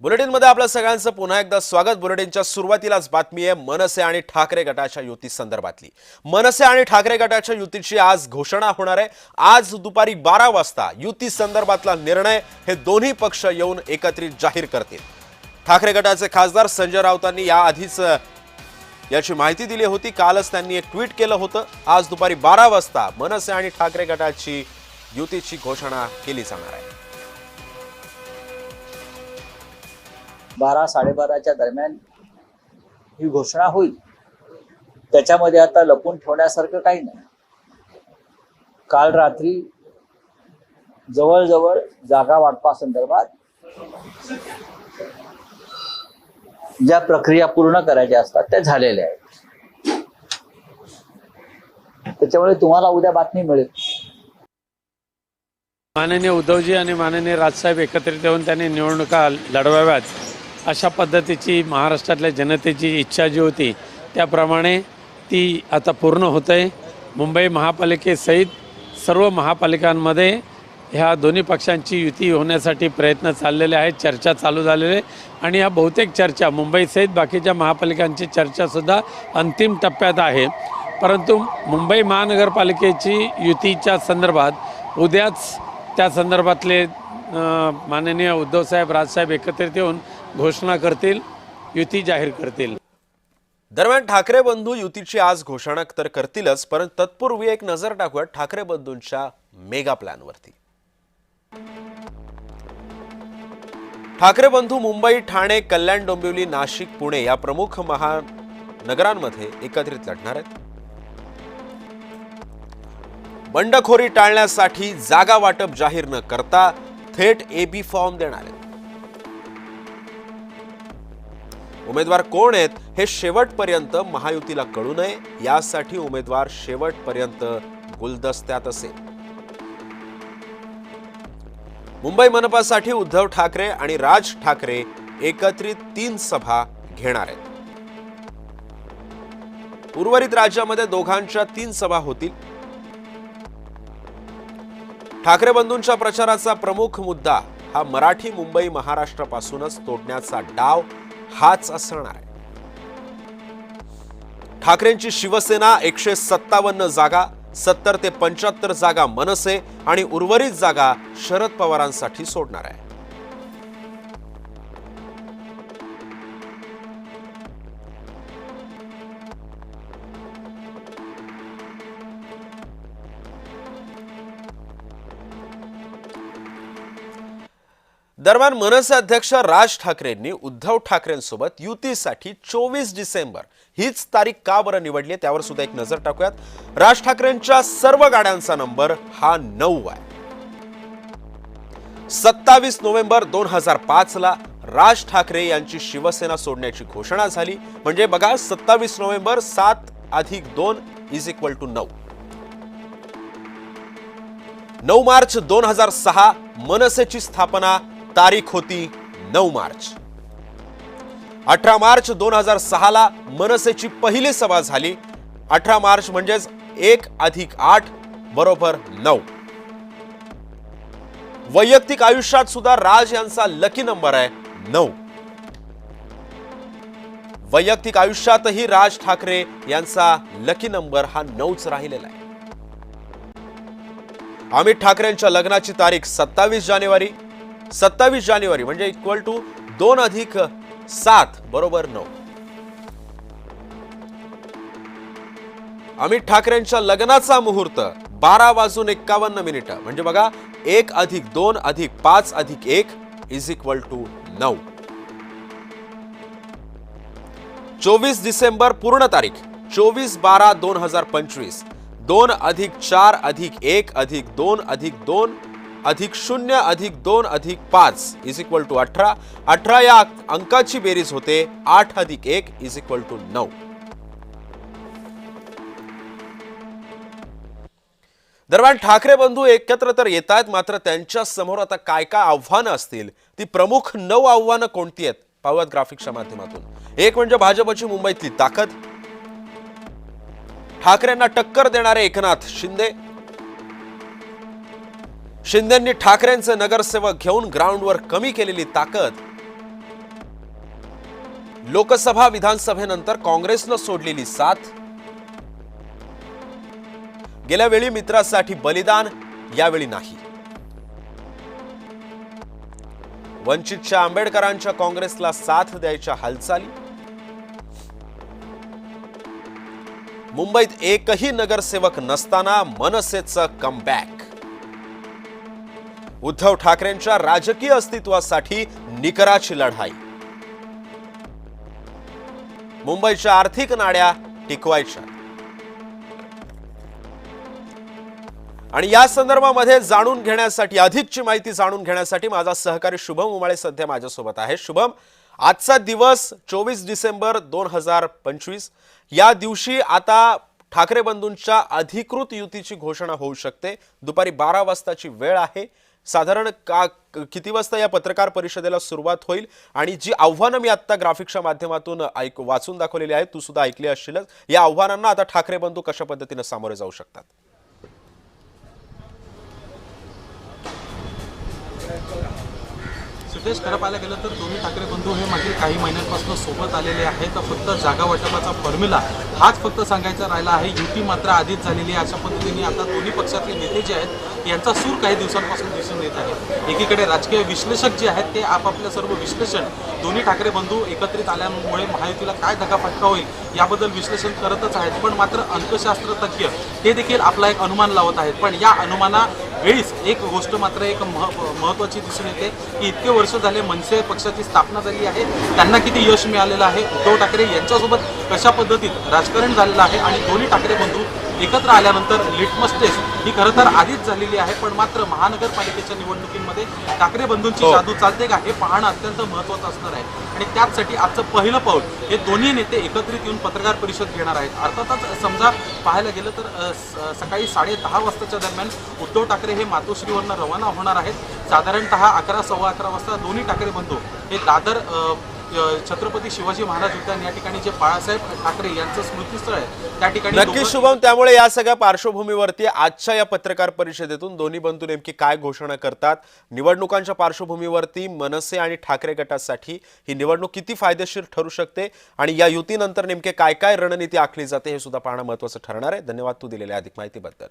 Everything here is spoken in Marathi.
बुलेटिनमध्ये आपल्या सगळ्यांचं पुन्हा एकदा स्वागत। बुलेटिनच्या सुरुवातीलाच बातमी आहे मनसे आणि ठाकरे गटाच्या युती संदर्भातली। मनसे आणि ठाकरे गटाच्या युतीची आज घोषणा होणार आहे। आज दुपारी 12 वाजता युती संदर्भातला निर्णय हे दोन्ही पक्ष येऊन एकत्रित जाहीर करतील। ठाकरे गटाचे खासदार संजय राऊतांनी याआधीच याची माहिती दिली होती। कालच त्यांनी एक ट्विट केलं होतं। आज दुपारी 12 वाजता मनसे आणि ठाकरे गटाची युतीची घोषणा केली जाणार आहे। 12-12:30च्या दरम्यान ही घोषणा होईल। त्याच्यामध्ये आता लपून ठेवण्यासारखं काही नाही। काल रात्री जवळजवळ जागा वाटपासंदर्भात ज्या प्रक्रिया पूर्ण करायच्या असतात त्या झालेल्या आहेत। त्याच्यामुळे तुम्हाला उद्या बातमी मिळेल। माननीय उद्धवजी आणि माननीय राजसाहेब एकत्रित येऊन त्यांनी निवडणुका लढवाव्यात अशा पद्धतीची महाराष्ट्रातल्या जनतेची इच्छा जी होती त्याप्रमाणे ती आता पूर्ण होत आहे। मुंबई महापालिकेसहित सर्व महापालिकांमध्ये ह्या दोन्ही पक्षांची युती होण्यासाठी प्रयत्न चाललेले आहेत, चर्चा चालू झालेले आणि ह्या बहुतेक चर्चा मुंबईसहित बाकीच्या महापालिकांची चर्चासुद्धा अंतिम टप्प्यात आहे। परंतु मुंबई महानगरपालिकेची युतीच्या संदर्भात उद्याच त्या संदर्भातले माननीय उद्धवसाहेब राजसाहेब एकत्रित येऊन घोषणा करतील, युती जाहीर करतील। दरम्यान ठाकरे बंधू युतीची आज घोषणा तर करतीलच, परंतु तत्पूर्वी एक नजर टाकूया ठाकरे बंधूंच्या मेगा प्लॅनवरती। ठाकरे बंधू मुंबई, ठाणे, कल्याण, डोंबिवली, नाशिक, पुणे या प्रमुख महानगरांमध्ये एकत्रित लढणार आहेत। बंडखोरी टाळण्यासाठी जागा वाटप जाहीर न करता थेट एबी फॉर्म देणार आहेत। उमेदवार कोण आहेत हे शेवटपर्यंत महायुतीला कळू नये यासाठी उमेदवार शेवटपर्यंत गुलदस्त्यात असेल। मुंबई मनपासाठी उद्धव ठाकरे आणि राज ठाकरे एकत्रित 3 सभा घेणार आहेत। उर्वरित राज्यामध्ये दोघांच्या 3 सभा होतील। ठाकरे बंधूंच्या प्रचाराचा प्रमुख मुद्दा हा मराठी मुंबई महाराष्ट्रापासूनच तोडण्याचा डाव हाच असणार आहे। ठाकरेंची शिवसेना 157 जागा, 70 ते 75 जागा मनसे आणि उर्वरित जागा शरद पवारांसाठी सोडणार आहे। दरम्यान मनसे अध्यक्ष राज ठाकरेंनी उद्धव ठाकरेंसोबत युतीसाठी 24 डिसेंबर हीच तारीख का बरं निवडली त्यावर सुद्धा एक नजर टाकूयात। राज ठाकरेंच्या सर्व गाड्यांचा नंबर हा 9 आहे। 27 नोव्हेंबर 2005 ला राज ठाकरे यांची शिवसेना सोडण्याची घोषणा झाली। म्हणजे बघा 27 नोव्हेंबर 7 + 2 = 9। 9 मार्च 2006 मनसेची स्थापना तारीख होती 9 मार्च। 18 मार्च 2006 ला मनसेची पहिली सभा झाली। 18 मार्च म्हणजेच 1 + 8 = 9। वैयक्तिक आयुष्यात सुद्धा राज यांचा लकी नंबर आहे 9। वैयक्तिक आयुष्यातही राज ठाकरे यांचा लकी नंबर हा 9च राहिलेला आहे। अमित ठाकरेंच्या लग्नाची तारीख 27 जानेवारी। 27 जानेवारी म्हणजे = 2 + 7 = 9। अमित ठाकरेंच्या लग्नाचा मुहूर्त 12:51 म्हणजे बघा 1 + 2 + 5 + 1 = 9। 24 डिसेंबर पूर्ण तारीख 24/12/2025। 2 + 4 + 1 + 2 + 2 + 0 + 2 + 5 = 18। 18 या अंकाची बेरीज होते 8 + 1 = 9। दरम्यान ठाकरे बंधू एकत्र तर येत आहेत, मात्र त्यांच्या समोर आता काय काय आव्हानं असतील, ती प्रमुख 9 आव्हानं कोणती आहेत पाहूयात ग्राफिक्सच्या माध्यमातून। एक म्हणजे भाजपची मुंबईतली ताकद, ठाकरेंना टक्कर देणारे एकनाथ शिंदे, शिंदेंनी ठाकरेंचे नगरसेवक घेऊन ग्राउंडवर कमी केलेली ताकद, लोकसभा विधानसभेनंतर काँग्रेसनं सोडलेली साथ, गेल्या वेळी मित्रासाठी बलिदान, यावेळी नाही. वंचितच्या आंबेडकरांच्या काँग्रेसला साथ द्यायच्या हालचाली, मुंबईत एकही नगरसेवक नसताना मनसेचं कमबॅक, उद्धव ठाकरेंच्या राजकीय अस्तित्वासाठी निकराची लढाई, मुंबईच्या आर्थिक नाड्या टिकवायच्या. आणि या संदर्भामध्ये जाणून घेण्यासाठी, अधिकची माहिती जाणून घेण्यासाठी माझा सहकारी शुभम उमाळे सध्या माझ्यासोबत आहे. शुभम, आजचा दिवस 24 डिसेंबर 2025, या दिवशी आता ठाकरे बंधूंच्या अधिकृत युतीची घोषणा होऊ शकते. दुपारी 12 वाजताची वेळ आहे. साधारण किती वाजता या पत्रकार परिषदेला सुरुवात होईल, आणि जी आव्हानं मी आता ग्राफिक्सच्या माध्यमातून वाचून दाखवलेली आहेत, तू सुद्धा ऐकली असशीलच, या आव्हानांना आता ठाकरे बंधू कशा पद्धतीने सामोरे जाऊ शकतात? सिद्धेश, खरं पाहायला गेलं तर दोन्ही ठाकरे बंधू हे मागील काही महिन्यांपासून सोबत आलेले आहेत. फक्त जागा वाटपाचा फॉर्म्युला हाच फक्त सांगायचा राहिला आहे. युती मात्र आधीच झालेली आहे. अशा पद्धतीने आता दोन्ही पक्षातले नेते जे आहेत यांचा सूर काही दिवसांपासून दिसून येत आहे. एकीकडे राजकीय विश्लेषक जे आहेत ते आपापलं सर्व विश्लेषण दोन्ही ठाकरे बंधू एकत्रित आल्यामुळे महायुतीला काय धक्काफटका होईल याबद्दल विश्लेषण करतच आहेत. पण मात्र अंकशास्त्र तज्ज्ञ ते देखील आपला एक अनुमान लावत आहेत. पण या अनुमाना वेळीच एक गोष्ट मात्र एक महत्त्वाची दिसून येते की इतके वर्ष झाले मनसे पक्षाची स्थापना झाली आहे, त्यांना किती यश मिळालेलं आहे, उद्धव ठाकरे यांच्यासोबत कशा पद्धतीत राजकारण झालेलं आहे, आणि दोन्ही ठाकरे बंधू एकत्र आल्यानंतर लिटमस टेस्ट ही खरं तर आधीच झालेली आहे. पण मात्र महानगरपालिकेच्या निवडणुकीमध्ये ठाकरे बंधूंची जादू चालते का हे पाहणं अत्यंत महत्त्वाचं असणार आहे. आणि त्याचसाठी आजचं पहिलं पाऊल हे दोन्ही नेते एकत्रित येऊन पत्रकार परिषद घेणार आहेत. अर्थातच समजा पाहायला गेलं तर सकाळी 10:30 वाजताच्या दरम्यान उद्धव ठाकरे हे मातोश्रीवरनं रवाना होणार आहेत. साधारणतः 11, सव्वा 11 वाजता दोन्ही ठाकरे बंधू हे दादर छत्रपती शिवाजी महाराज उद्यान या ठिकाणी जे बाळासाहेब ठाकरे यांचं स्मृतीस्थळ आहे त्या ठिकाणी नक्की शुभम, त्यामुळे या सगळ्या पार्श्वभूमीवरती आजच्या या पत्रकार परिषदेतून दोन्ही बंधू नेमकी काय घोषणा करतात, निवडणुकांच्या पार्श्वभूमीवरती मनसे आणि ठाकरे गटासाठी ही निवडणूक किती फायदेशीर ठरू शकते, आणि या युतीनंतर नेमके काय काय रणनीती आखली जाते हे सुद्धा पाहणं महत्त्वाचं ठरणार आहे. धन्यवाद तू दिलेल्या अधिक माहितीबद्दल.